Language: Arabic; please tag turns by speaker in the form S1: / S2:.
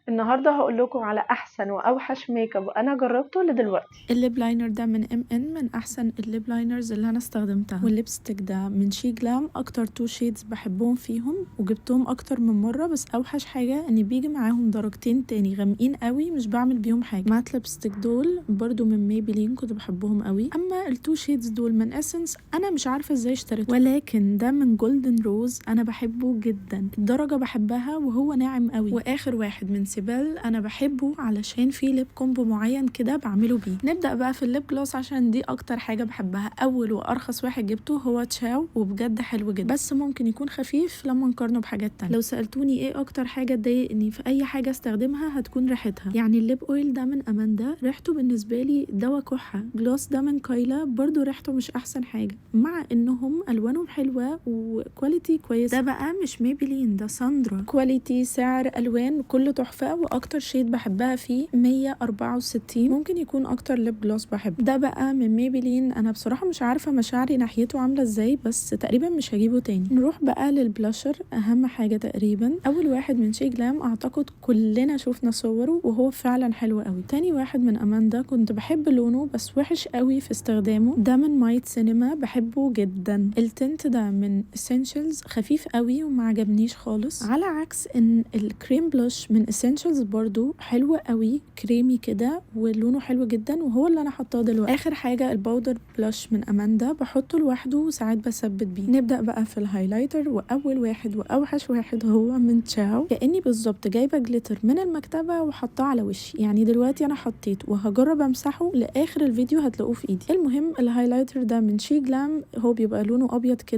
S1: النهارده هقول لكم على احسن واوحش ميك اب انا جربته لدلوقتي.
S2: الليب لاينر ده من MN من احسن الليب لاينرز اللي انا استخدمتها، والليبستيك ده من شي جلام اكتر 2 شيدز بحبهم فيهم وجبتهم اكتر من مره. بس اوحش حاجه ان بيجي معاهم درجتين تاني غامقين قوي مش بعمل بيهم حاجه. مات ليبستيك دول برضو من ميبلين كنت بحبهم قوي. اما التو شيدز دول من اسنس انا مش عارفه ازاي اشتريته، ولكن ده من جولدن روز انا بحبه جدا، الدرجه بحبها وهو ناعم قوي. واخر واحد من سيبال انا بحبه علشان فيه ليب كومبو معين كده بعمله بيه. نبدا بقى في الليب جلوس عشان دي اكتر حاجه بحبها. اول وارخص واحد جبته هو تشاو وبجد حلو جدا، بس ممكن يكون خفيف لما نقارنه بحاجات تانية. لو سالتوني ايه اكتر حاجه تضايقني في اي حاجه استخدمها هتكون ريحتها. يعني الليب اويل ده من اماندا ريحته بالنسبه لي دوا كحه. جلوس ده من كايلا برضو ريحته مش احسن حاجه، مع انهم الوانهم حلوه وكواليتي كويس. ده بقى مش ميبلين، ده ساندرا. كواليتي سعر الوان كله تحفه. واكتر شيد بحبها فيه 164. ممكن يكون اكتر ليب جلوس بحبه. ده بقى من ميبلين انا بصراحه مش عارفه مشاعري ناحيته عامله ازاي، بس تقريبا مش هجيبه تاني. نروح بقى للبلاشر، اهم حاجه تقريبا. اول واحد من شي جلام اعتقد كلنا شوفنا صوره وهو فعلا حلو قوي. تاني واحد من اماندا كنت بحب لونه بس وحش قوي في استخدامه. ده من مايت سينما بحبه جدا. التنت ده من اسينشلز خفيف قوي وما عجبنيش خالص، على عكس ان الكريم بلوش من اسينشلز برضو حلو قوي، كريمي كده ولونه حلو جدا وهو اللي انا حطاه دلوقتي. اخر حاجه الباودر بلوش من اماندا بحطه لوحده وساعات بثبت بيه. نبدا بقى في الهايلايتر، واول واحد واوحش واحد هو من تشاو. كاني بالظبط جايبه جليتر من المكتبه وحطاه على وشي. يعني دلوقتي انا حطيته وهجرب امسحه، لاخر الفيديو هتلاقوه في ايدي. المهم الهايلايتر ده من شي جلام، هو بيبقى لونه ابيض كده